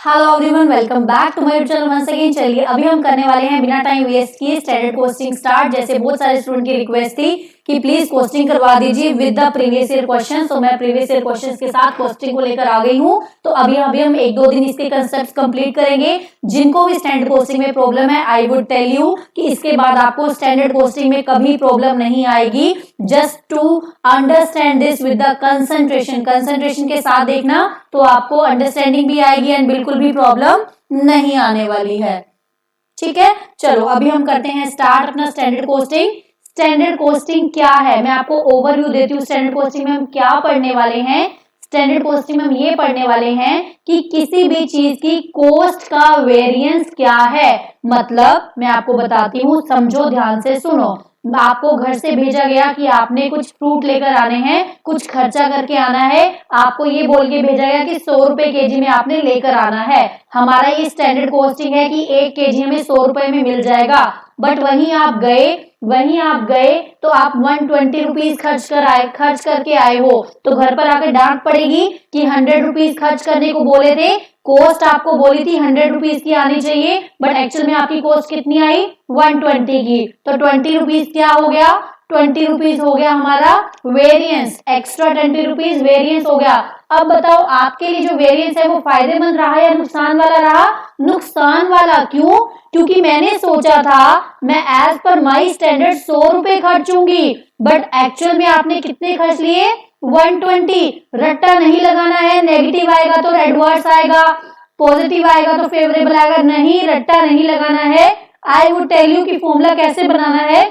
Hello everyone, welcome back to my YouTube channel once again. चलिए अभी हम करने वाले हैं बिना टाइम वेस्ट किए स्टैंडर्ड कोस्टिंग स्टार्ट। जैसे बहुत सारे स्टूडेंट की रिक्वेस्ट थी कि प्लीज कोस्टिंग करवा दीजिए with the previous year question, तो मैं प्रीवियस ईयर क्वेश्चंस के साथ कोस्टिंग को लेकर आ गई हूँ। तो अभी हम एक दो दिन इसके कंसेप्ट कंप्लीट करेंगे। जिनको भी स्टैंडर्ड कोस्टिंग में प्रॉब्लम है, आई वुड टेल यू कि इसके बाद आपको स्टैंडर्ड कोस्टिंग में कभी प्रॉब्लम नहीं आएगी। Just to understand this with the concentration के साथ देखना, तो आपको अंडरस्टैंडिंग भी आएगी एंड बिल्कुल भी प्रॉब्लम नहीं आने वाली है। ठीक है, चलो अभी हम करते हैं स्टार्ट अपना स्टैंडर्ड कोस्टिंग। स्टैंडर्ड कोस्टिंग क्या है, मैं आपको ओवरव्यू देती हूँ। स्टैंडर्ड कोस्टिंग में हम क्या पढ़ने वाले हैं? स्टैंडर्ड कोस्टिंग में हम ये पढ़ने वाले हैं कि किसी भी चीज की कॉस्ट का वेरिएंस क्या है। मतलब मैं आपको बताती हूँ, समझो, ध्यान से सुनो। आपको घर से भेजा गया कि आपने कुछ फ्रूट लेकर आने हैं, कुछ खर्चा करके आना है। आपको ये बोल के भेजा गया कि 100 रुपए केजी में आपने लेकर आना है। हमारा ये स्टैंडर्ड कॉस्टिंग है कि 1 केजी हमें 100 रुपए में मिल जाएगा। बट वहीं आप गए तो आप 120 रुपीज खर्च करके आए हो, तो घर पर आकर डांट पड़ेगी कि 100 रुपीज खर्च करने को बोले थे, कॉस्ट आपको बोली थी 100 रुपीज की आनी चाहिए, बट एक्चुअल में आपकी कॉस्ट कितनी आई? 120 की। तो 20 रुपीज क्या हो गया? 20 रुपीज हो गया हमारा वेरिएंस, एक्स्ट्रा 20 रुपीज वेरिएंस हो गया। अब बताओ आपके लिए जो वेरिएंस है वो फायदेमंद रहा या नुकसान वाला रहा? नुकसान वाला। क्यों? क्योंकि मैंने सोचा था मैं एज पर माई स्टैंडर्ड 100 रुपए खर्चूंगी, बट एक्चुअल में आपने कितने खर्च लिए? 120। रट्टा नहीं लगाना है, नेगेटिव आएगा तो एडवर्स आएगा, पॉजिटिव आएगा तो फेवरेबल आएगा, नहीं, रट्टा नहीं लगाना है। आई वुड टेल यू कि फॉर्मूला कैसे बनाना है,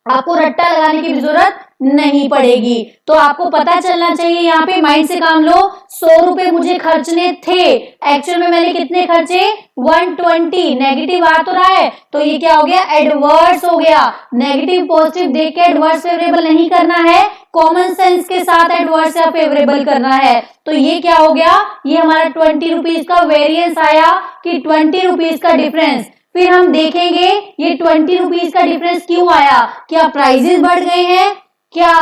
आपको रट्टा लगाने की भी जरूरत नहीं पड़ेगी। तो आपको पता चलना चाहिए, यहाँ पे माइंड से काम लो। 100 रुपए मुझे खर्चने थे, एक्चुअल में मैंने कितने खर्चे? 120। नेगेटिव आ तो रहा है, तो ये क्या हो गया? एडवर्स हो गया। नेगेटिव पॉजिटिव देख के एडवर्स फेवरेबल नहीं करना है, कॉमन सेंस के साथ एडवर्स या फेवरेबल करना है। तो ये क्या हो गया? ये हमारा 20 रुपीज का वेरिएंस आया कि 20 रुपीज का डिफरेंस। फिर हम देखेंगे ये 20 रुपीज का डिफरेंस क्यों आया। क्या प्राइजेस बढ़ गए हैं? क्या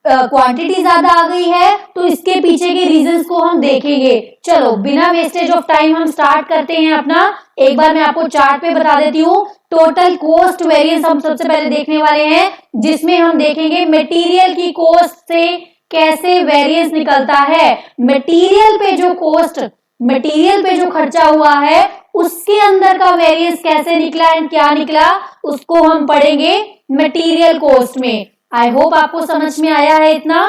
क्वांटिटी ज्यादा आ गई है? तो इसके पीछे के रीजंस को हम देखेंगे। चलो बिना वेस्टेज ऑफ टाइम हम स्टार्ट करते हैं अपना। एक बार मैं आपको चार्ट पे बता देती हूँ। टोटल कॉस्ट वेरिएंस हम सबसे पहले देखने वाले हैं, जिसमें हम देखेंगे मटेरियल की कॉस्ट से कैसे वेरिएंस निकलता है। मटेरियल पे जो खर्चा हुआ है उसके अंदर का वेरिएंस कैसे निकला एंड क्या निकला, उसको हम पढ़ेंगे मटेरियल कॉस्ट में। आई होप आपको समझ में आया है। इतना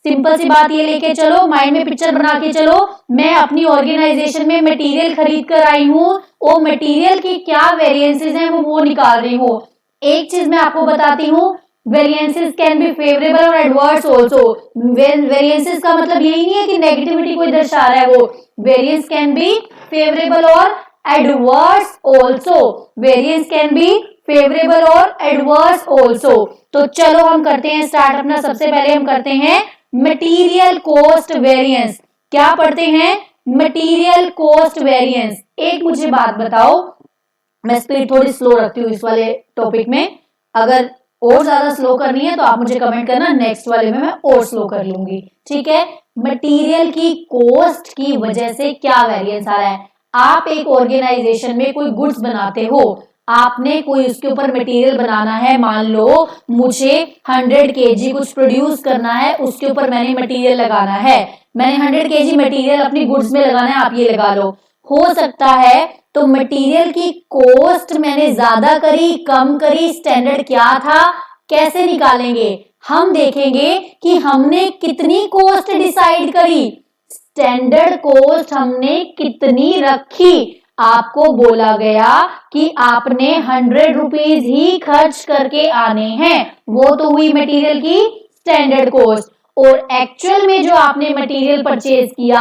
सिंपल सी बात ये लेके चलो, माइंड में पिक्चर बना के चलो। मैं अपनी ऑर्गेनाइजेशन में मटेरियल खरीद कर आई हूँ, वो मटेरियल की क्या वेरिएंसेस हैं वो निकाल रही हूँ। एक चीज मैं आपको बताती हूँ, वेरिएंसेस कैन बी फेवरेबल और एडवर्स ऑल्सो। वेरिएंसेस का मतलब यही नहीं है कि नेगेटिविटी कोई दर्शा रहा है, वो वेरिएंस कैन बी फेवरेबल और adverse also. Variance can be favourable और एडवर्स ऑल्सो। तो चलो हम करते हैं स्टार्ट अपना। सबसे पहले हम करते हैं मटेरियल कॉस्ट वेरिएंस। क्या पढ़ते हैं? Material cost variance. एक मुझे बात बताओ, मैं स्पीड थोड़ी स्लो रखती हूँ इस वाले टॉपिक में, अगर और ज्यादा स्लो करनी है तो आप मुझे कमेंट करना, नेक्स्ट वाले में मैं और स्लो कर लूंगी। ठीक है, मटेरियल की कॉस्ट की वजह से क्या वेरिएंस आ रहा है। आप एक ऑर्गेनाइजेशन में कोई गुड्स बनाते हो, आपने कोई उसके ऊपर मटेरियल बनाना है। मान लो मुझे 100 केजी कुछ प्रोड्यूस करना है, उसके ऊपर मैंने मटेरियल लगाना है। मैंने 100 केजी मटेरियल अपनी गुड्स में लगाना है, आप ये लगा लो। हो सकता है तो मटेरियल की कॉस्ट मैंने ज्यादा करी, कम करी, स्टैंडर्ड क्या था, कैसे निकालेंगे? हम देखेंगे कि हमने कितनी कॉस्ट डिसाइड करी, स्टैंडर्ड कॉस्ट हमने कितनी रखी। आपको बोला गया कि आपने 100 रुपीज ही खर्च करके आने हैं, वो तो हुई मटेरियल की स्टैंडर्ड कॉस्ट। और एक्चुअल में जो आपने मटेरियल परचेज किया,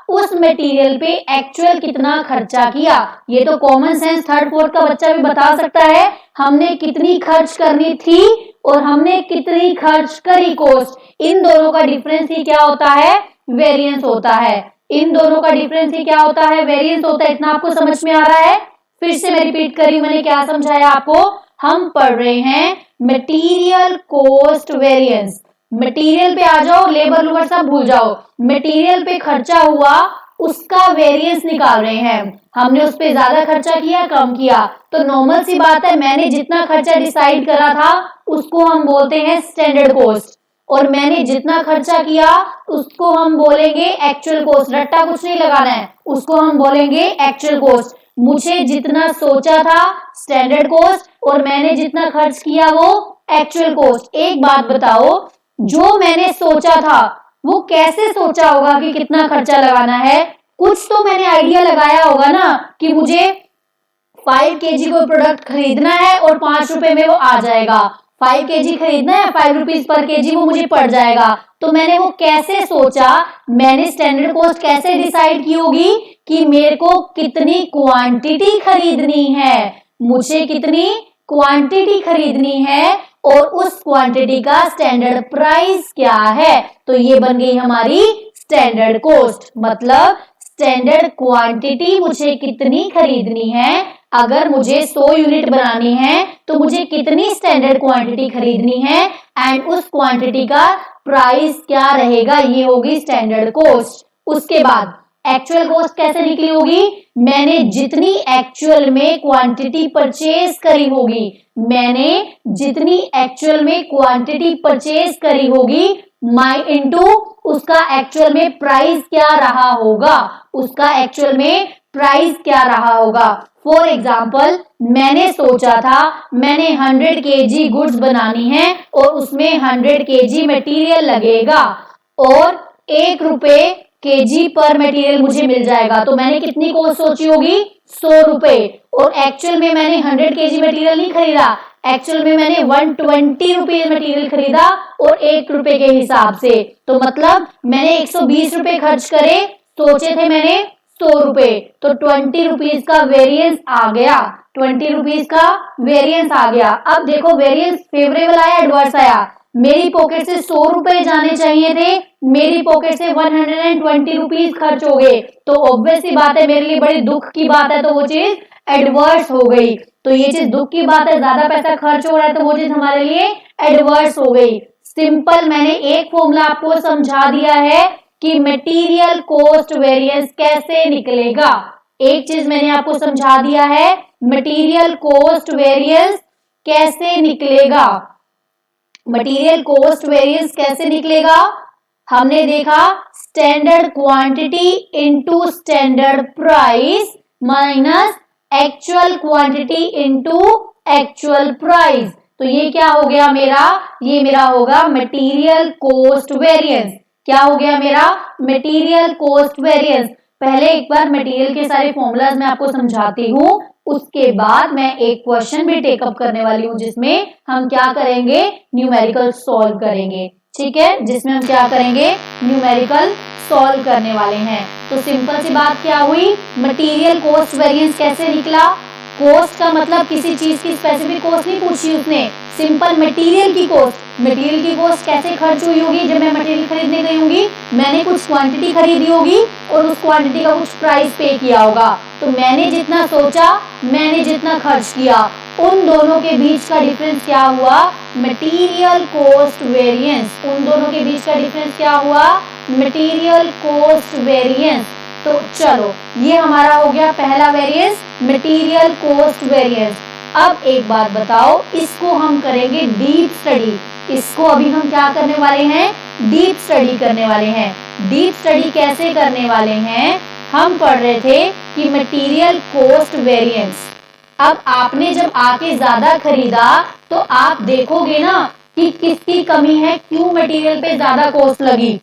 उस मटेरियल पे एक्चुअल कितना खर्चा किया, ये तो कॉमन सेंस थर्ड फोर्थ का बच्चा भी बता सकता है। हमने कितनी खर्च करनी थी और हमने कितनी खर्च करी कॉस्ट, इन दोनों का डिफरेंस ही क्या होता है? वेरिएंस होता है। इन दोनों का डिफरेंस ही क्या होता है? वेरिएंस होता है। इतना आपको समझ में आ रहा है? फिर से मैं रिपीट कर रही हूं, मैंने क्या समझाया आपको। हम पढ़ रहे हैं मटेरियल कॉस्ट वेरिएंस। मटेरियल पे आ जाओ, लेबर लूबर सब भूल जाओ। मटेरियल पे खर्चा हुआ उसका वेरिएंस निकाल रहे हैं। हमने उस पे ज्यादा खर्चा किया, कम किया, तो नॉर्मल सी बात है, मैंने जितना खर्चा डिसाइड करा था उसको हम बोलते हैं स्टैंडर्ड कॉस्ट, और मैंने जितना खर्चा किया उसको हम बोलेंगे एक्चुअल कॉस्ट। रट्टा कुछ नहीं लगाना है, उसको हम बोलेंगे एक्चुअल कॉस्ट। मुझे जितना सोचा था स्टैंडर्ड कॉस्ट, और मैंने जितना खर्च किया वो एक्चुअल कॉस्ट। एक बात बताओ, जो मैंने सोचा था वो कैसे सोचा होगा कि कितना खर्चा लगाना है? कुछ तो मैंने आइडिया लगाया होगा ना कि मुझे 5 केजी को प्रोडक्ट खरीदना है और 5 रुपए में वो आ जाएगा। 5 केजी खरीदना है, 5 रुपीज पर केजी वो मुझे पड़ जाएगा। तो मैंने वो कैसे सोचा, मैंने स्टैंडर्ड कॉस्ट कैसे डिसाइड की होगी कि मेरे को कितनी क्वांटिटी खरीदनी है, मुझे कितनी क्वांटिटी खरीदनी है, और उस क्वांटिटी का स्टैंडर्ड प्राइस क्या है। तो ये बन गई हमारी स्टैंडर्ड कॉस्ट। मतलब स्टैंडर्ड क्वांटिटी मुझे कितनी खरीदनी है, अगर मुझे 100 यूनिट बनानी है तो मुझे कितनी स्टैंडर्ड क्वांटिटी खरीदनी है, एंड उस क्वांटिटी का प्राइस क्या रहेगा, ये होगी स्टैंडर्ड कॉस्ट। उसके बाद एक्चुअल कॉस्ट कैसे निकली होगी? मैंने जितनी एक्चुअल में क्वांटिटी परचेज करी होगी, मैंने जितनी एक्चुअल में क्वांटिटी परचेज करी होगी, माई इनटू उसका एक्चुअल में प्राइस क्या रहा होगा, उसका एक्चुअल में प्राइस क्या रहा होगा। फॉर एग्जाम्पल, मैंने सोचा था मैंने 100 केजी गुड्स बनानी है और उसमें 100 केजी मटेरियल लगेगा और 1 रुपए केजी पर मटेरियल मुझे मिल जाएगा। तो मैंने कितनी कॉस्ट सोची होगी? 100 रुपए। और एक्चुअल में मैंने 100 केजी मटेरियल नहीं खरीदा, एक्चुअल में मैंने 120 रुपए मटेरियल खरीदा और 1 रुपए के हिसाब से। तो मतलब मैंने 120 रुपए खर्च करे, सोचे थे मैंने 100 रुपए, तो 20 रुपीज का वेरिएंस आ गया, 20 रुपीज का वेरिएंस आ गया। अब देखो वेरिएंस फेवरेबल आया, एडवर्स आया। मेरी पॉकेट से 100 रुपए जाने चाहिए थे, मेरी पॉकेट से 120 रुपीज खर्च हो गए, तो ऑब्वियस सी बात है मेरे लिए बड़ी दुख की बात है, तो वो चीज एडवर्स हो गई। तो ये चीज दुख की बात है, ज्यादा पैसा खर्च हो रहा है, तो वो चीज हमारे लिए एडवर्स हो गई। सिंपल मैंने एक फॉर्मूला आपको समझा दिया है कि मटेरियल कॉस्ट वेरिएंस कैसे निकलेगा। एक चीज मैंने आपको समझा दिया है, मटेरियल कॉस्ट वेरिएंस कैसे निकलेगा। मटेरियल कॉस्ट वेरिएंस कैसे निकलेगा? हमने देखा standard quantity into standard price minus actual quantity into actual price. तो ये क्या हो गया मेरा? ये मेरा होगा मटेरियल कॉस्ट वेरिएंस। क्या हो गया मेरा? Material cost variance. पहले एक बार मटेरियल के सारे फॉर्मूलाज मैं आपको समझाती हूँ, उसके बाद मैं एक क्वेश्चन भी टेकअप करने वाली हूँ जिसमें हम क्या करेंगे, न्यूमेरिकल सॉल्व करेंगे। ठीक है, जिसमें हम क्या करेंगे, न्यूमेरिकल सॉल्व करने वाले हैं। तो सिंपल सी बात क्या हुई, मटेरियल कॉस्ट वेरिएंस कैसे निकला? कॉस्ट का मतलब किसी चीज की स्पेसिफिक कॉस्ट नहीं पूछी उसने, सिंपल मटेरियल की कॉस्ट। मटेरियल की कॉस्ट कैसे खर्च हुई होगी? जब मैं मटेरियल खरीदने गई होंगी, मैंने कुछ क्वांटिटी खरीदी होगी और उस क्वांटिटी का कुछ प्राइस पे किया होगा। तो मैंने जितना सोचा, मैंने जितना खर्च किया, उन दोनों के बीच का डिफरेंस क्या हुआ? Material cost variance. उन दोनों के बीच का डिफरेंस क्या हुआ? Material cost variance. तो चलो, ये हमारा हो गया पहला वेरिएंस, मटेरियल कॉस्ट वेरिएंस। अब एक बात बताओ, इसको हम करेंगे डीप स्टडी। इसको अभी हम क्या करने वाले हैं? डीप स्टडी करने वाले हैं। डीप स्टडी कैसे करने वाले हैं? हम पढ़ रहे थे कि मटेरियल कॉस्ट वेरिएंस। अब आपने जब आके ज्यादा खरीदा तो आप देखोगे ना कि किसकी कमी है, क्यों मटेरियल पे ज्यादा कॉस्ट लगी।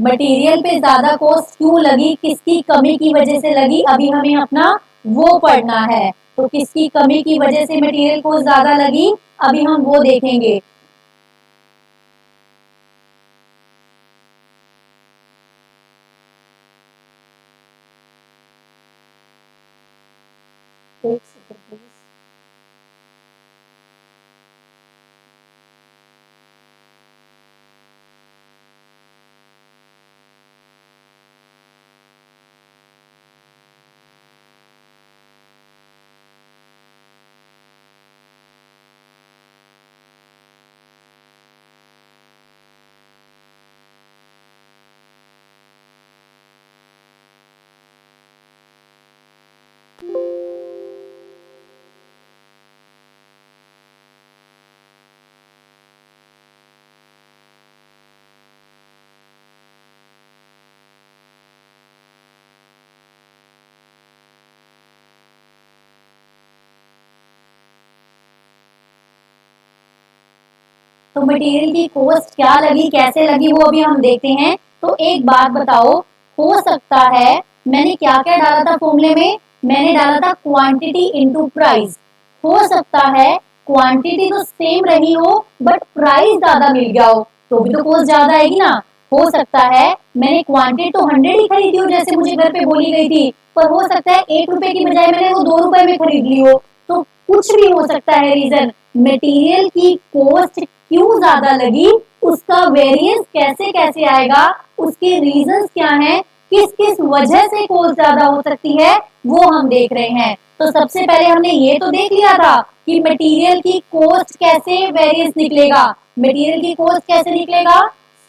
मटेरियल पे ज्यादा कॉस्ट क्यों लगी, किसकी कमी की वजह से लगी, अभी हमें अपना वो पढ़ना है। तो किसकी कमी की वजह से मटेरियल कॉस्ट ज्यादा लगी, अभी हम वो देखेंगे। एक सेकंड प्लीज। तो मटेरियल की कॉस्ट क्या लगी, कैसे लगी, वो अभी हम देखते हैं। तो एक बात बताओ, हो सकता है मैंने क्या क्या डाला था फॉर्मूले में, मैंने डाला था क्वांटिटी इनटू प्राइस। हो सकता है क्वांटिटी तो सेम रही हो बट प्राइस ज्यादा मिल गया हो, तो भी तो कॉस्ट ज्यादा आएगी ना। हो सकता है मैंने क्वांटिटी तो 100 ही खरीदी हो जैसे मुझे घर पे बोली गई थी, पर हो सकता है 1 रुपए की बजाय मैंने वो 2 रुपए में खरीद ली हो। तो कुछ भी हो सकता है रीजन। मटेरियल की कॉस्ट क्यों ज्यादा लगी, उसका वेरिएंस कैसे कैसे आएगा, उसके रीजंस क्या हैं, किस किस वजह से कॉस्ट ज्यादा हो सकती है, वो हम देख रहे हैं। तो सबसे पहले हमने ये तो देख लिया था कि मटेरियल की कॉस्ट कैसे वेरिएंस निकलेगा। मटेरियल की कॉस्ट कैसे निकलेगा,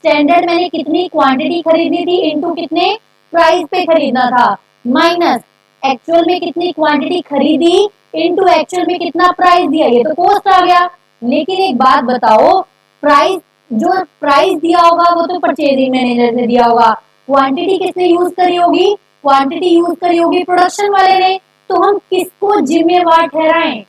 स्टैंडर्ड मैंने कितनी क्वांटिटी खरीदनी थी इनटू कितने प्राइस पे खरीदना था, माइनस एक्चुअल में कितनी क्वांटिटी खरीदी इनटू एक्चुअल में कितना प्राइस दिया, ये तो कॉस्ट आ गया। लेकिन एक बात बताओ, प्राइस जो प्राइस दिया होगा वो तो परचेजिंग मैनेजर ने दिया होगा, क्वांटिटी किसने यूज करी होगी, क्वांटिटी यूज करी होगी प्रोडक्शन वाले ने। तो हम किसको जिम्मेवार ठहराएं,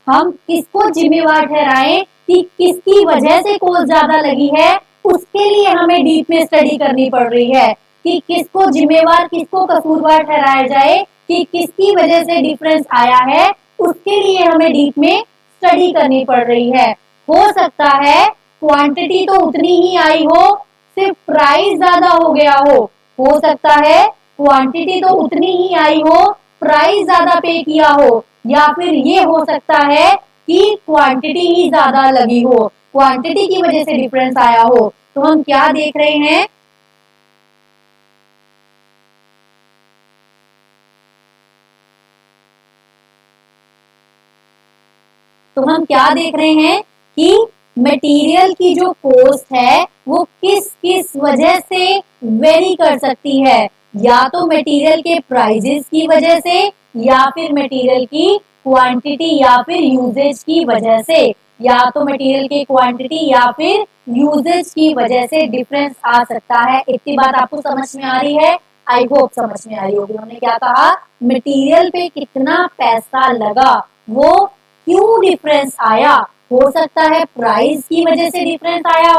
हम किसको जिम्मेवार ठहराएं कि किसकी वजह से कॉस्ट ज्यादा लगी है, उसके लिए हमें डीप में स्टडी करनी पड़ रही है कि किसको जिम्मेवार किसको कसूरवार ठहराया जाए कि किसकी वजह से डिफरेंस आया है, उसके लिए हमें डीप में स्टडी करनी पड़ रही है। हो सकता है क्वांटिटी तो उतनी ही आई हो, सिर्फ प्राइस ज्यादा हो गया हो सकता है क्वांटिटी तो उतनी ही आई हो, प्राइस ज्यादा पे किया हो, या फिर ये हो सकता है कि क्वांटिटी ही ज्यादा लगी हो, क्वांटिटी की वजह से डिफरेंस आया हो। तो हम क्या देख रहे हैं, तो हम क्या देख रहे हैं कि मटेरियल की जो कॉस्ट है वो किस किस वजह से वेरी कर सकती है, या तो मटेरियल के प्राइजेस की वजह से, या फिर मटेरियल की क्वांटिटी या फिर यूजेज की वजह से, या तो मटेरियल की क्वांटिटी या फिर यूजेज की वजह से डिफरेंस आ सकता है। इतनी बात आपको समझ में आ रही है, आई होप समझ में आ रही होगी। हमने क्या कहा, मटेरियल पे कितना पैसा लगा, वो क्यों डिफरेंस आया, हो सकता है प्राइस की वजह से डिफरेंस आया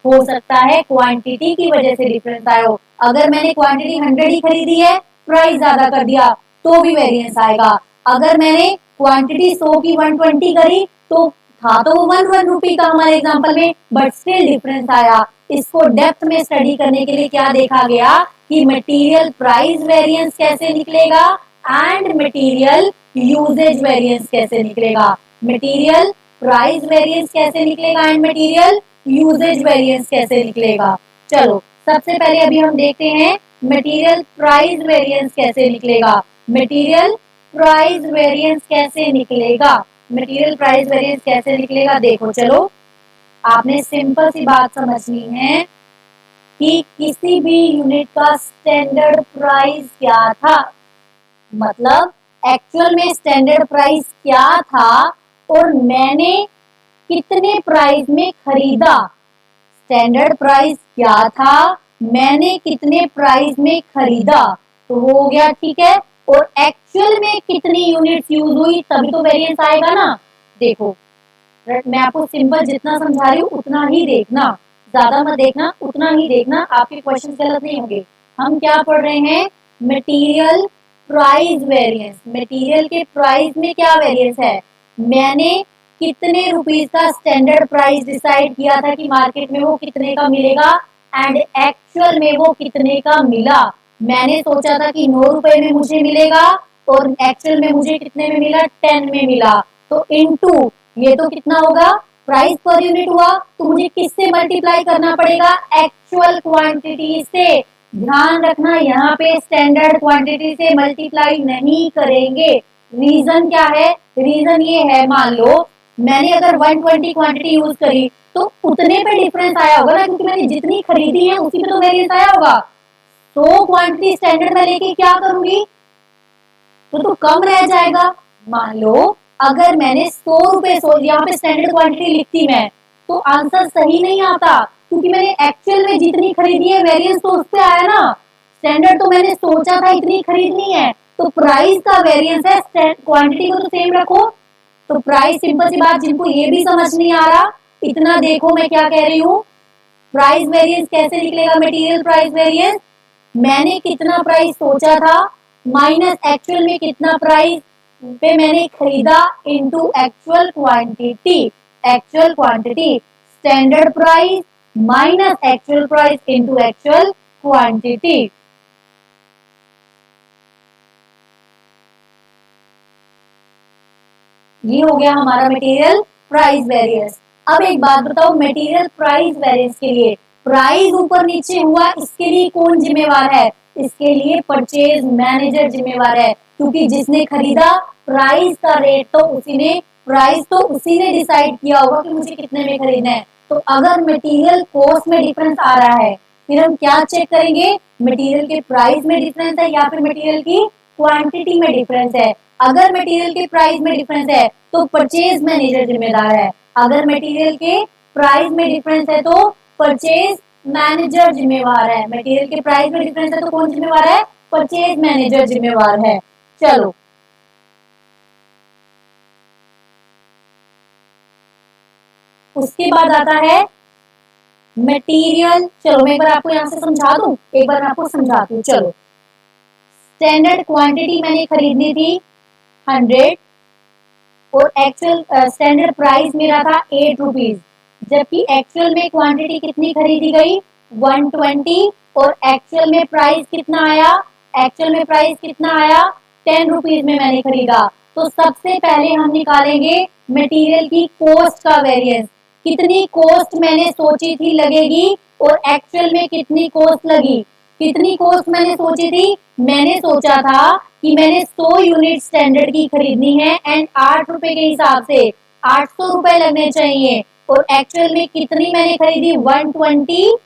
हो सकता है क्वांटिटी की वजह से डिफरेंस आया हो। अगर मैंने क्वांटिटी 100 ही खरीदी है, प्राइस ज्यादा कर दिया, तो भी वेरिएंस आएगा। अगर मैंने क्वांटिटी 100 की 120 करी, तो था तो वो 1 रुपी का हमारे एग्जांपल में, बट स्टिल डिफरेंस आया। इसको डेप्थ में स्टडी करने के लिए क्या देखा गया कि मटेरियल प्राइस वेरिएंस कैसे निकलेगा एंड मटेरियल यूजेज वेरिएंस कैसे निकलेगा, मटेरियल प्राइस वेरिएंस कैसे निकलेगा एंड मटेरियल यूजेज वेरिएंस कैसे निकलेगा। चलो सबसे पहले अभी हम देखते हैं मटेरियल प्राइस वेरिएंस कैसे निकलेगा, मटेरियल प्राइस वेरिएंस कैसे निकलेगा, मटेरियल प्राइस वेरिएंस कैसे निकलेगा। देखो चलो, आपने सिंपल सी बात समझनी है कि किसी भी यूनिट का स्टैंडर्ड प्राइस क्या था, मतलब एक्चुअल में स्टैंडर्ड प्राइस क्या था और मैंने कितने प्राइस में खरीदा, स्टैंडर्ड प्राइस क्या था, मैंने कितने प्राइस में खरीदा, तो वो हो गया ठीक है। और एक्चुअल में कितनी यूनिट्स यूज हुई, तभी तो वेरिएंस आएगा ना। देखो मैं आपको सिंपल जितना समझा रही हूँ उतना ही देखना, ज्यादा मत देखना, उतना ही देखना, आपके क्वेश्चन गलत नहीं होंगे। हम क्या पढ़ रहे हैं, मटेरियल प्राइस वेरिएंस, मटेरियल के प्राइस में क्या वेरिएंस है, मैंने कितने रुपीस का स्टैंडर्ड प्राइस डिसाइड किया था कि मार्केट में वो कितने का मिलेगा एंड एक्चुअल में वो कितने का मिला। मैंने सोचा था कि 9 रुपए में मुझे मिलेगा और एक्चुअल में मुझे कितने में मिला, 10 में मिला। तो इनटू ये तो कितना होगा, प्राइस पर यूनिट हुआ, तो मुझे किससे मल्टीप्लाई करना पड़ेगा, एक्चुअल क्वांटिटी से। ध्यान रखना यहाँ पे स्टैंडर्ड क्वांटिटी से मल्टीप्लाई नहीं करेंगे। रीजन क्या है, रीजन ये है, मान लो मैंने अगर 120 क्वांटिटी यूज करी तो उतने पे डिफरेंस आया होगा ना, क्योंकि मैंने जितनी खरीदी है उसी पे तो वेरिएंस आया होगा। तो क्वांटिटी स्टैंडर्ड में लेके क्या करूंगी, तो कम रह जाएगा। मान लो अगर मैंने 100 रुपए, यहाँ पे स्टैंडर्ड क्वांटिटी लिखती मैं, तो आंसर सही नहीं आता, क्योंकि मैंने एक्चुअल में जितनी खरीदी है वेरिएंस तो उस पे आया ना, स्टैंडर्ड तो मैंने सोचा था इतनी खरीदनी है, तो प्राइस का वेरिएंस है, क्वांटिटी को तो सेम रखो। तो प्राइस, सिंपल सी बात, जिनको ये भी समझ नहीं आ रहा इतना देखो मैं क्या कह रही हूँ, प्राइस वेरिएंस कैसे निकलेगा, मटेरियल प्राइस वेरिएंस, मैंने कितना प्राइस सोचा था माइनस एक्चुअल में कितना प्राइस पे मैंने खरीदा into actual quantity, actual quantity, standard price minus actual price into actual quantity. ये हो गया हमारा मटेरियल प्राइस वेरिएंस। अब एक बात बताओ, मटेरियल प्राइस वेरिएंस के लिए प्राइस ऊपर नीचे हुआ, इसके लिए कौन जिम्मेवार है, इसके लिए परचेज मैनेजर जिम्मेवार है, क्योंकि जिसने खरीदा प्राइस का रेट तो उसी ने, प्राइस तो उसी ने डिसाइड किया होगा कि मुझे कितने में खरीदना है। तो अगर मटेरियल कॉस्ट में डिफरेंस आ रहा है, फिर हम क्या चेक करेंगे, मटेरियल के प्राइस में डिफरेंस है या फिर मटेरियल की क्वांटिटी में डिफरेंस है। अगर मटेरियल के प्राइस में डिफरेंस है तो परचेज मैनेजर जिम्मेदार है, अगर मटेरियल के प्राइस में डिफरेंस है तो परचेज मैनेजर जिम्मेवार है, मटेरियल के प्राइस में डिफरेंस है तो कौन जिम्मेवार है, परचेज मैनेजर जिम्मेवार है। चलो उसके बाद आता है मटेरियल, चलो मैं एक बार आपको यहाँ से समझा दूं, एक बार मैं आपको समझाती हूँ। चलो स्टैंडर्ड क्वांटिटी मैंने खरीदनी थी 100 और एक्चुअल स्टैंडर्ड प्राइस मेरा था 8 रुपीज, जबकि एक्चुअल में क्वांटिटी कितनी खरीदी गई 120 और एक्चुअल में प्राइस कितना आया, एक्चुअल में प्राइस कितना आया 10 रुपीज में मैंने खरीदा। तो सबसे पहले हम निकालेंगे मटेरियल की कॉस्ट का वेरिएंस, कितनी कॉस्ट मैंने सोची थी लगेगी और एक्चुअल में कितनी कॉस्ट लगी, कितनी कॉस्ट मैंने सोची थी, मैंने सोचा था कि मैंने 100 यूनिट स्टैंडर्ड की खरीदनी है एंड 8 रुपए के हिसाब से 800 रुपए लगने चाहिए, और एक्चुअल में कितनी मैंने खरीदी 120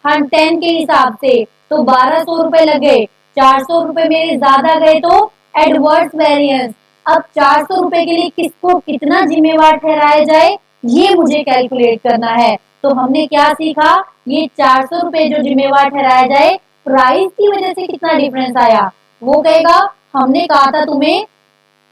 10 के हिसाब से, तो 1200 रुपए लग गए, 400 रुपए मेरे ज्यादा गए तो एडवर्स वेरिएंस। अब 400 रुपए के लिए किसको कितना जिम्मेवार ठहराया जाए ये मुझे कैलकुलेट करना है। तो हमने क्या सीखा, ये 400 रुपए जो जिम्मेवार ठहराया जाए प्राइस की वजह से कितना डिफरेंस आया, वो कहेगा हमने कहा था तुम्हें,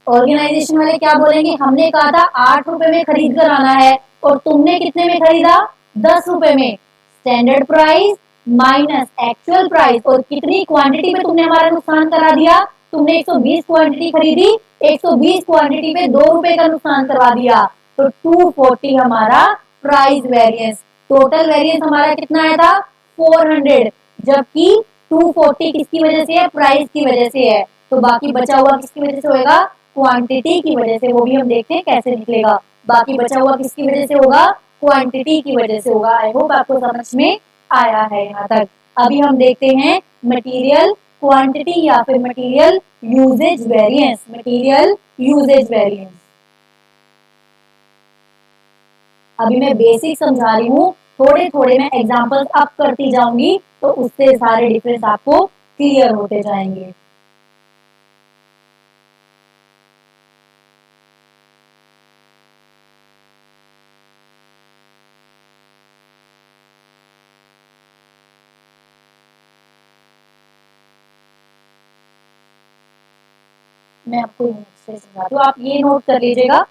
ऑर्गेनाइजेशन वाले क्या बोलेंगे, हमने कहा था 8 रुपए में खरीद कर आना है और तुमने कितने में खरीदा 10 रुपए में, standard price minus actual price, और कितनी क्वांटिटी में तुमने हमारा नुकसान करा दिया, तुमने 120 क्वांटिटी खरीदी, 120 क्वांटिटी में 2 रुपए का नुकसान करवा दिया, तो 240 हमारा प्राइस वेरिएंस, टोटल वेरिएंस हमारा कितना आया था 400, जबकि 240 किसकी वजह से है, प्राइस की वजह से है, तो बाकी बचा हुआ किसकी वजह से होगा, क्वांटिटी की वजह से, वो भी हम देखते हैं कैसे निकलेगा, बाकी बचा हुआ किसकी वजह से होगा, क्वांटिटी की वजह से होगा। आई होप आपको समझ में आया है यहाँ तक। अभी हम देखते हैं मटेरियल क्वांटिटी या फिर material usage variance, material usage variance. अभी मैं बेसिक समझा रही हूँ, थोड़े थोड़े मैं एग्जांपल्स अप करती जाऊंगी तो उससे सारे डिफरेंस आपको क्लियर होते जाएंगे। मैं आपको से समझाती हूँ, आप ये नोट कर लीजिएगा,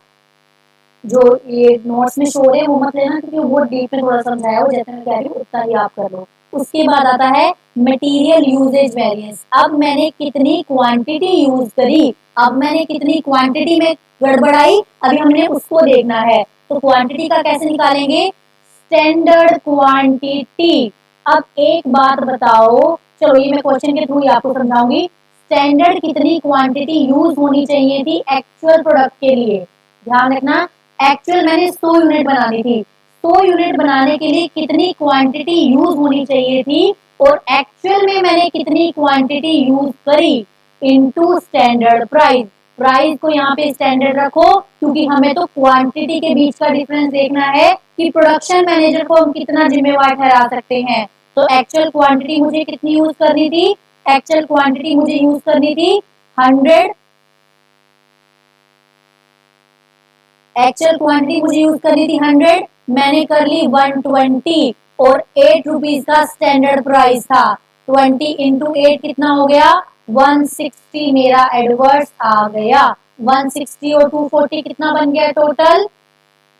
जो ये नोट्स में शो हो रहे हैं वो मत लेना क्योंकि वो डीप में थोड़ा समझाया हो, जैसे मैं कह रही हूँ उतना ही आप कर लो। उसके बाद आता है मटेरियल यूजेज वेरिएंस, अब मैंने कितनी क्वांटिटी यूज करी, अब मैंने कितनी क्वांटिटी में गड़बड़ाई, अभी हमने उसको देखना है। तो क्वांटिटी का कैसे निकालेंगे, स्टैंडर्ड क्वांटिटी। अब एक बात बताओ, चलो ये मैं क्वेश्चन के थ्रू ही आपको समझाऊंगी, स्टैंडर्ड कितनी क्वांटिटी यूज होनी चाहिए थी एक्चुअल प्रोडक्ट के लिए, ध्यान रखना, एक्चुअल मैंने 100 यूनिट बनानी थी, 100 यूनिट बनाने के लिए कितनी क्वांटिटी यूज होनी चाहिए थी और एक्चुअल में मैंने कितनी क्वांटिटी यूज करी इनटू स्टैंडर्ड प्राइस, प्राइस को यहाँ पे स्टैंडर्ड रखो क्योंकि हमें तो क्वांटिटी के बीच का डिफरेंस देखना है कि प्रोडक्शन मैनेजर को हम कितना जिम्मेवार ठहरा सकते हैं। तो एक्चुअल क्वांटिटी मुझे कितनी यूज करनी थी, एक्चुअल क्वांटिटी मुझे यूज करनी थी 100, एक्चुअल क्वांटिटी मुझे यूज करनी थी 100, मैंने कर ली 120 और 8 रुपीज का स्टैंडर्ड प्राइस था, 20 इंटू 8 कितना हो गया 160 मेरा एडवर्स आ गया, 160 और 240 कितना बन गया टोटल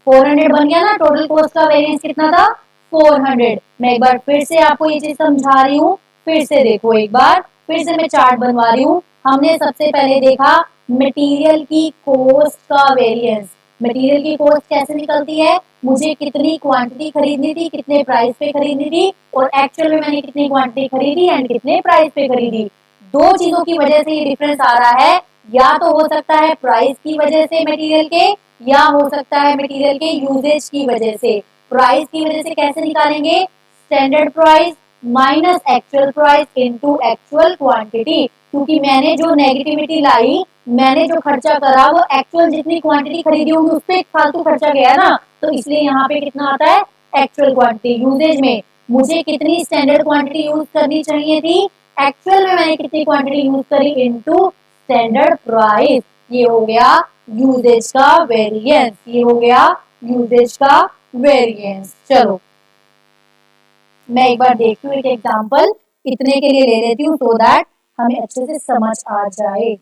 400 बन गया ना, टोटल कॉस्ट का वेरिएंस कितना था 400। मैं एक बार फिर से आपको ये चीज समझा रही हूँ, फिर से देखो एक बार, फिर से मैं चार्ट बनवा रही हूँ। हमने सबसे पहले देखा मटेरियल की कॉस्ट का वेरिएंस। मटेरियल की कॉस्ट कैसे निकलती है, मुझे कितनी क्वांटिटी खरीदनी थी, कितने प्राइस पे खरीदनी थी, और एक्चुअल में मैंने कितनी क्वांटिटी खरीदी एंड कितने प्राइस पे खरीदी। दो चीजों की वजह से ये डिफरेंस आ रहा है, या तो हो सकता है प्राइस की वजह से मटेरियल के, या हो सकता है मटेरियल के यूजेज की वजह से। प्राइस की वजह से कैसे निकालेंगे, standard price minus actual price into actual quantity, क्योंकि मैंने जो नेगेटिविटी लाई, मैंने जो खर्चा करा, वो एक्चुअल जितनी क्वांटिटी खरीदी होगी उस पे फालतू खर्चा गया ना, तो इसलिए यहाँ पे कितना आता है एक्चुअल क्वांटिटी। यूजेज में मुझे कितनी स्टैंडर्ड क्वांटिटी यूज करनी चाहिए थी, एक्चुअल में मैंने कितनी क्वांटिटी यूज करी इनटू स्टैंडर्ड प्राइस। ये हो गया यूजेज का वेरिएंस, ये हो गया यूजेज का वेरिएंस। चलो मैं एक बार देखती हूँ एक एग्जांपल, इतने के लिए ले लेती हूँ सो दैट हमें अच्छे से समझ आ जाए।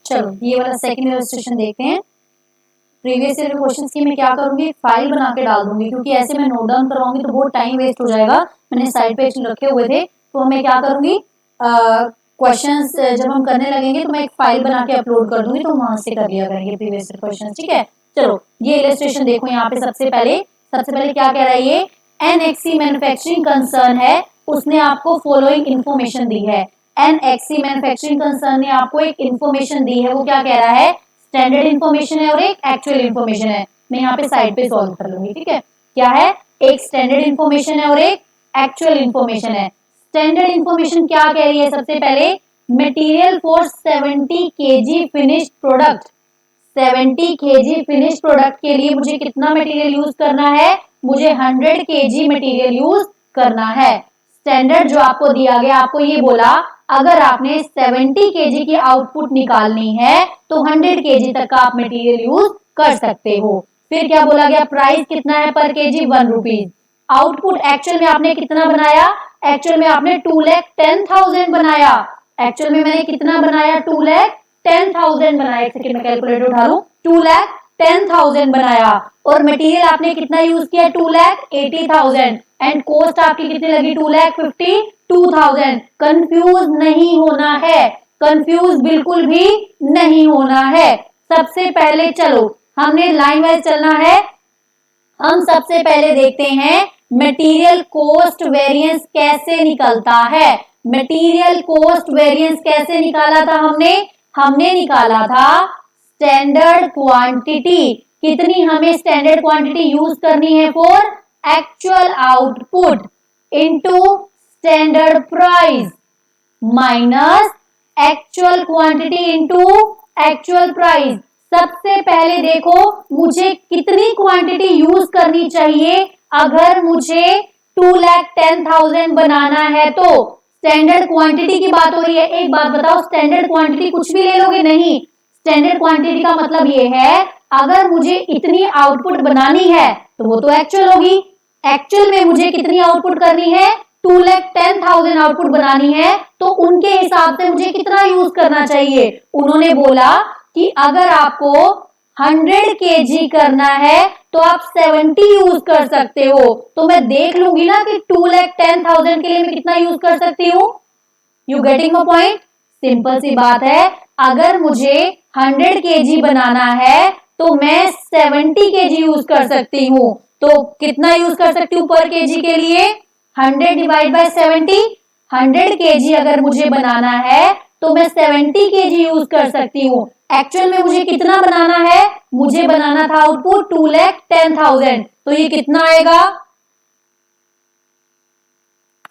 चलो ये वाला सेकंड इलस्ट्रेशन देखते हैं। प्रीवियस ईयर क्वेश्चंस की मैं क्या करूंगी, फाइल बना के डाल दूंगी, क्योंकि ऐसे मैं नोट डाउन करवाऊंगी तो बहुत टाइम वेस्ट हो जाएगा। मैंने साइड पे रखे हुए थे, तो मैं क्या करूंगी, क्वेश्चंस जब हम करने लगेंगे तो मैं एक फाइल बना के अपलोड कर दूंगी, तो वहां से कर लिया करेंगे प्रीवियस ईयर क्वेश्चंस, ठीक है। चलो ये इलस्ट्रेशन देखो, यहाँ पे सबसे पहले क्या कह रहा है ये, एनएक्सी मैन्युफैक्चरिंग कंसर्न है, उसने आपको फॉलोइंग इन्फॉर्मेशन दी है। एनएक्सी मैन्युफैक्चरिंग कंसर्न ने आपको एक इन्फॉर्मेशन दी है, वो क्या कह रहा है, स्टैंडर्ड इन्फॉर्मेशन है और एक एक्चुअल इन्फॉर्मेशन है। मैं यहाँ पे साइड पे सॉल्व कर लूंगी, ठीक है। क्या है, एक स्टैंडर्ड इन्फॉर्मेशन है और एक एक्चुअल इन्फॉर्मेशन है। स्टैंडर्ड इन्फॉर्मेशन क्या कह रही है, सबसे पहले material for 70 kg finished product, 70 kg finish product के लिए मुझे कितना मटेरियल यूज करना है, मुझे 100 kg मटेरियल यूज करना है। स्टैंडर्ड जो आपको दिया गया, आपको ये बोला अगर आपने 70 kg की आउटपुट निकालनी है तो 100 kg तक का आप मटेरियल यूज कर सकते हो। फिर क्या बोला गया, प्राइस कितना है पर केजी, 1 रुपीज। आउटपुट एक्चुअल में आपने कितना बनाया, एक्चुअल में आपने 2,10,000 बनाया। एक्चुअल में मैंने कितना बनाया, 2,10,000 बनाया। एक सेकंड में कैलकुलेटर उठा लूं, 2,10,000 बनाया। और मटेरियल आपने कितना यूज किया, 2,80,000। एंड कॉस्ट आपकी कितनी लगी, 2,52,000। कंफ्यूज नहीं होना है, कंफ्यूज बिल्कुल भी नहीं होना है। सबसे पहले चलो हमने लाइन वाइज चलना है। हम सबसे पहले देखते हैं मटेरियल कॉस्ट वेरिएंस कैसे निकलता है। मटेरियल कॉस्ट वेरिएंस कैसे निकाला था हमने निकाला था स्टैंडर्ड क्वांटिटी। कितनी हमें स्टैंडर्ड क्वांटिटी यूज करनी है, for actual output into standard price minus actual quantity into actual price. सबसे पहले देखो मुझे कितनी क्वांटिटी यूज करनी चाहिए अगर मुझे 2,10,000 बनाना है तो। स्टैंडर्ड क्वांटिटी की बात हो रही है। एक बात बताओ, स्टैंडर्ड क्वांटिटी कुछ भी ले लोगे? नहीं, स्टैंडर्ड क्वांटिटी का मतलब ये है अगर मुझे इतनी आउटपुट बनानी है तो वो तो एक्चुअल होगी। एक्चुअल में मुझे कितनी आउटपुट करनी है? 2,10,000 आउटपुट बनानी है, तो उनके हिसाब से मुझे कितना यूज करना चाहिए? उन्होंने बोला कि अगर आपको 100 kg करना है तो आप 70 यूज कर सकते हो। तो मैं देख लूंगी ना कि 2,10,000 के लिए मैं कितना यूज कर सकती हूँ। You getting my point? Simple सी बात है, अगर मुझे 100 kg बनाना है तो मैं 70 kg यूज कर सकती हूँ। तो कितना यूज कर सकती हूँ पर केजी के लिए? 100 डिवाइड बाय 70। 100 kg अगर मुझे बनाना है तो मैं 70 kg यूज कर सकती हूँ। एक्चुअल में मुझे कितना बनाना है? मुझे बनाना था आउटपुट 2,10,000, तो ये कितना आएगा?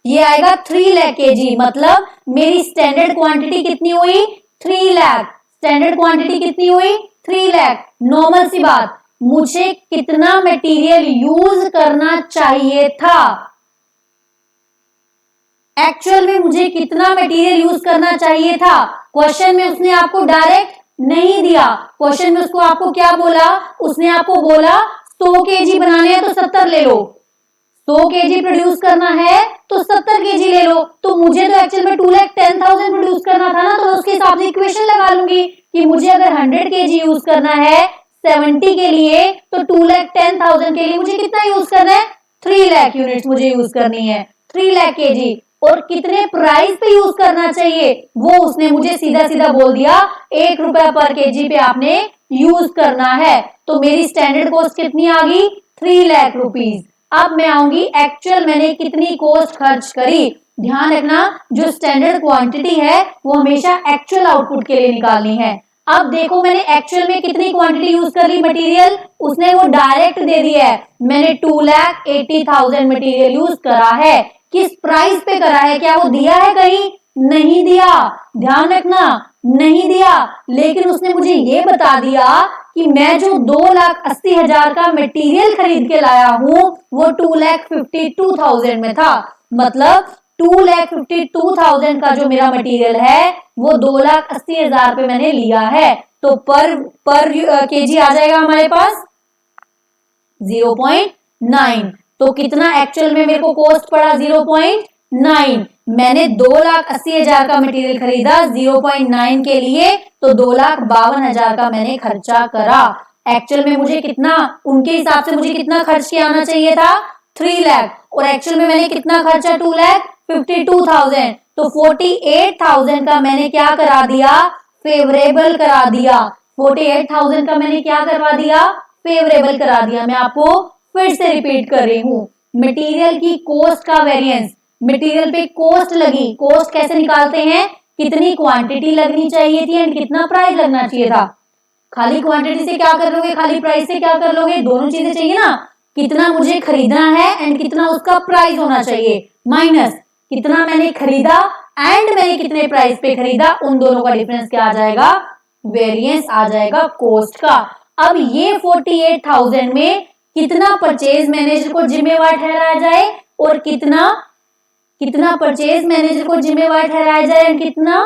ये आएगा 3 लाख kg। मतलब मेरी स्टैंडर्ड क्वांटिटी कितनी हुई? 3 लाख। स्टैंडर्ड क्वांटिटी कितनी हुई? 3 लाख। नॉर्मल सी बात, मुझे कितना मटेरियल यूज करना चाहिए था? एक्चुअल में मुझे कितना मटेरियल यूज करना चाहिए था? क्वेश्चन में उसने आपको डायरेक्ट नहीं दिया। क्वेश्चन में उसको आपको क्या बोला? उसने आपको बोला 100 kg बनाने हैं तो 70 ले लो, 100 kg प्रोड्यूस करना है तो 70 kg ले लो। तो मुझे तो एक्चुअल में 2,10,000 प्रोड्यूस करना था ना, तो उसके हिसाब से इक्वेशन लगा लूंगी कि मुझे अगर 100 kg यूज करना है 70 के लिए तो 2,10,000 के लिए मुझे कितना यूज करना है? 3 लाख यूनिट्स मुझे यूज करनी है, 3 लाख kg। और कितने प्राइस पे यूज करना चाहिए वो उसने मुझे सीधा सीधा बोल दिया, 1 रुपया पर केजी पे आपने यूज करना है। तो मेरी स्टैंडर्ड कॉस्ट कितनी आ गई? 3 लाख रुपीज। अब मैं आऊंगी एक्चुअल मैंने कितनी कॉस्ट खर्च करी। ध्यान रखना, जो स्टैंडर्ड क्वांटिटी है वो हमेशा एक्चुअल आउटपुट के लिए निकालनी है। अब देखो मैंने एक्चुअल में कितनी क्वांटिटी यूज कर ली मटेरियल, उसने वो डायरेक्ट दे दिया है। मैंने 2,80,000 मटेरियल यूज करा है। किस प्राइस पे करा है? क्या वो दिया है कहीं? नहीं दिया। ध्यान रखना, नहीं दिया। लेकिन उसने मुझे ये बता दिया कि मैं जो 2,80,000 का मटेरियल खरीद के लाया हूं वो 2,52,000 में था। मतलब 2,52,000 का जो मेरा मटेरियल है वो 2,80,000 पे मैंने लिया है। तो पर केजी आ जाएगा हमारे पास 0.9। तो कितना एक्चुअल में मेरे को कॉस्ट पड़ा? 0.9। मैंने 2,80,000 का मटेरियल खरीदा 0.9 के लिए, तो 2,52,000 का मैंने खर्चा करा। एक्चुअल में मुझे कितना, उनके हिसाब से मुझे कितना खर्च किया आना चाहिए था? 3 लाख। और एक्चुअल में मैंने कितना खर्चा? 2,52,000। तो 48,000 का मैंने क्या करा दिया? फेवरेबल करा दिया। 48,000 का मैंने क्या करवा दिया? फेवरेबल करा दिया। मैं आपको फिर से रिपीट कर रही हूँ, मटेरियल की कॉस्ट का वेरिएंस, मटेरियल पे कॉस्ट लगी। कॉस्ट कैसे निकालते हैं? कितनी क्वांटिटी लगनी चाहिए थी एंड कितना प्राइस लगना चाहिए था। खाली क्वांटिटी से क्या कर लोगे, खाली प्राइस से क्या कर लोगे? दोनों चीजें चाहिए ना। कितना मुझे खरीदना है एंड कितना उसका प्राइस होना चाहिए, माइनस कितना मैंने खरीदा एंड मैंने कितने प्राइस पे खरीदा, उन दोनों का डिफरेंस क्या आ जाएगा? वेरिएंस आ जाएगा कॉस्ट का। अब ये 48,000 में कितना परचेज मैनेजर को जिम्मेवार ठहराया जाए और कितना परचेज मैनेजर को जिम्मेवार ठहराया जाए और कितना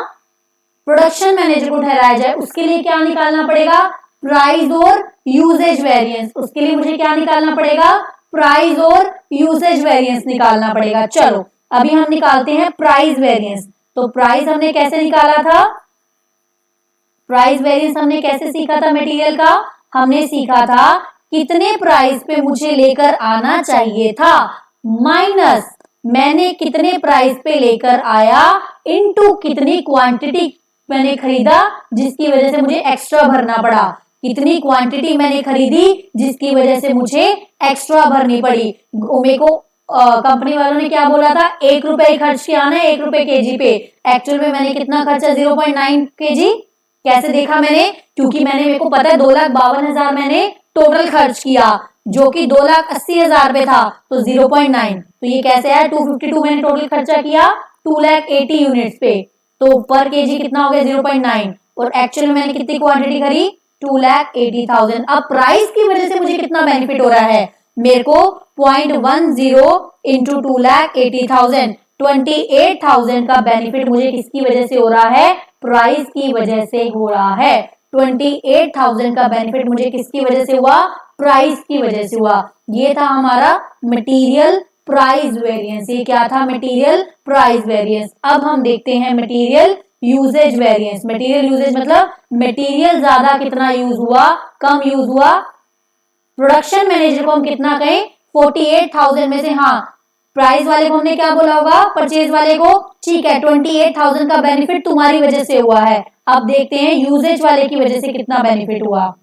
प्रोडक्शन मैनेजर को ठहराया जाए, उसके लिए क्या निकालना पड़ेगा? प्राइस और यूजेज वेरिएंस। उसके लिए मुझे क्या निकालना पड़ेगा? प्राइस और यूजेज वेरिएंस निकालना पड़ेगा। चलो अभी हम निकालते हैं प्राइस वेरिएंस। तो प्राइस हमने कैसे निकाला था? प्राइस वेरिएंस हमने कैसे सीखा था मटेरियल का? हमने सीखा था कितने प्राइस पे मुझे लेकर आना चाहिए था, माइनस मैंने कितने प्राइस पे लेकर आया इनटू कितनी क्वांटिटी मैंने खरीदा जिसकी वजह से मुझे एक्स्ट्रा भरना पड़ा। कितनी क्वांटिटी मैंने खरीदी जिसकी वजह से मुझे एक्स्ट्रा भरनी पड़ी। मेरे को कंपनी वालों ने क्या बोला था? 1 रुपए खर्च किया ना 1 रुपए केजी पे। एक्चुअल में मैंने कितना खर्चा? 0.9 केजी। कैसे देखा मैंने? क्योंकि मेरे को पता है 2,52,000 मैंने टोटल खर्च किया जो कि 2,80,000 पे था, तो 0.9। तो ये कैसे आया? 252 मैंने टोटल खर्चा किया 2,80,000 यूनिट्स पे, तो पर केजी कितना हो गया? 0.9। और एक्चुअल में मैंने कितनी क्वांटिटी खरी? 2,80,000। अब प्राइस की वजह से मुझे कितना बेनिफिट हो रहा है, मेरे को 0.10 इंटू 2,80,000, 28,000 का बेनिफिट मुझे किसकी वजह से हो रहा है, प्राइस की वजह से हो रहा है। 28,000 का बेनिफिट मुझे किसकी वजह से हुआ, प्राइस की वजह से हुआ। ये था हमारा मटेरियल प्राइस वेरिएंस। ये क्या था, मटेरियल प्राइस वेरिएंस। अब हम देखते हैं material usage variance. Material usage मतलब मटेरियल ज्यादा कितना यूज हुआ, कम यूज हुआ। प्रोडक्शन मैनेजर को हम कितना कहें, 48,000 में से, हाँ प्राइस वाले को हमने क्या बोला होगा, परचेज वाले को, ठीक है 28,000 का बेनिफिट तुम्हारी वजह से हुआ है। अब देखते हैं यूजेज वाले की वजह से कितना बेनिफिट हुआ।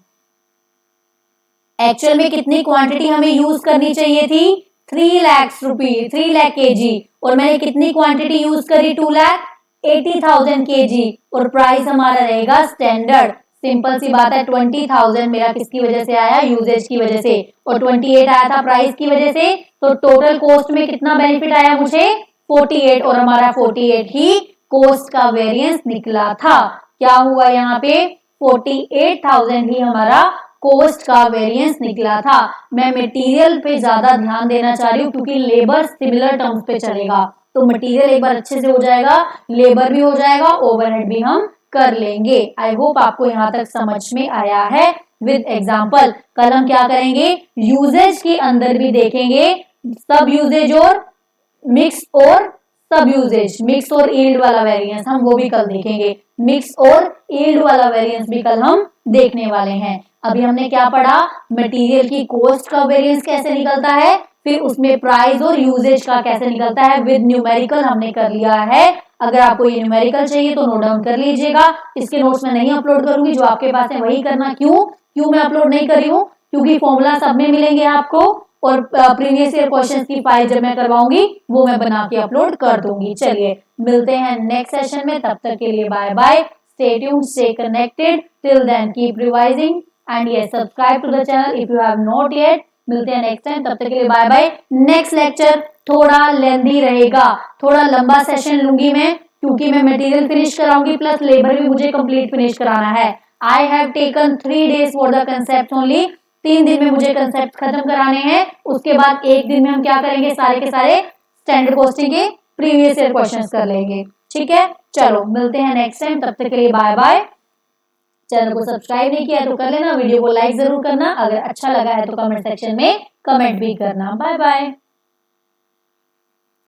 एक्चुअल में कितनी क्वांटिटी हमें यूज करनी चाहिए थी, 3 लाख रुपीज, 3 लाख केजी, और मैंने कितनी क्वांटिटी यूज करी, 2,80,000 केजी, और प्राइस हमारा रहेगा स्टैंडर्ड। सिंपल सी बात है, 20,000 मेरा किसकी वजह से आया, यूजेज की वजह से, और 28 आया था प्राइस की वजह से। तो टोटल कॉस्ट में कितना बेनिफिट आया मुझे, 48, और हमारा 48 ही कॉस्ट का वेरिएंस निकला था। क्या हुआ यहाँ पे, 48,000 ही हमारा कॉस्ट का वेरिएंस निकला था। मैं मटेरियल पे ज्यादा ध्यान देना चाह रही हूँ क्योंकि लेबर सिमिलर टर्म्स पे चलेगा, तो मटेरियल एक बार अच्छे से हो जाएगा, लेबर भी हो जाएगा, ओवरहेड भी हम कर लेंगे। आई होप आपको यहाँ तक समझ में आया है विद एग्जाम्पल। कल हम क्या करेंगे, यूजेज के अंदर भी देखेंगे सब यूजेज और मिक्स और सब यूजेज, मिक्स और यील्ड वाला वेरिएंस हम वो भी कल देखेंगे। मिक्स और यील्ड वाला वेरिएंस भी कल हम देखने वाले हैं। अभी हमने क्या पढ़ा, मटेरियल की कॉस्ट का वेरिएंस कैसे निकलता है, फिर उसमें प्राइस और यूजेज का कैसे निकलता है, विद न्यूमेरिकल हमने कर लिया है। अगर आपको ये न्यूमेरिकल चाहिए तो नोट डाउन कर लीजिएगा। इसके नोट्स में नहीं अपलोड करूंगी, जो आपके पास है वही करना। क्यों मैं अपलोड नहीं कर रही हूँ, क्योंकि फॉर्मूला सब में मिलेंगे आपको, और प्रीवियस ईयर क्वेश्चंस की फाइल जब मैं करवाऊंगी वो मैं बना के अपलोड कर दूंगी। चलिए मिलते हैं नेक्स्ट सेशन में, तब तक के लिए bye bye, stay tuned, stay connected, till then keep revising and yes subscribe to the channel if you have not yet. मिलते हैं नेक्स्ट टाइम, तब तक के लिए बाय बाय। नेक्स्ट लेक्चर थोड़ा लेंथी रहेगा, थोड़ा लंबा सेशन लूंगी मैं, क्योंकि मैं मटेरियल फिनिश कराऊंगी प्लस लेबर भी मुझे कंप्लीट फिनिश कराना है। I have taken 3 days for the concept only. 3 दिन में मुझे कंसेप्ट खत्म कराने हैं, उसके बाद 1 दिन में हम क्या करेंगे, सारे के सारे स्टैंडर्ड कॉस्टिंग के प्रीवियस ईयर क्वेश्चंस कर लेंगे। ठीक है, चलो मिलते हैं नेक्स्ट टाइम, तब तक के लिए बाय बाय। चैनल को सब्सक्राइब नहीं किया तो कर लेना, वीडियो को लाइक जरूर करना, अगर अच्छा लगा है तो कमेंट सेक्शन में कमेंट भी करना। Bye bye.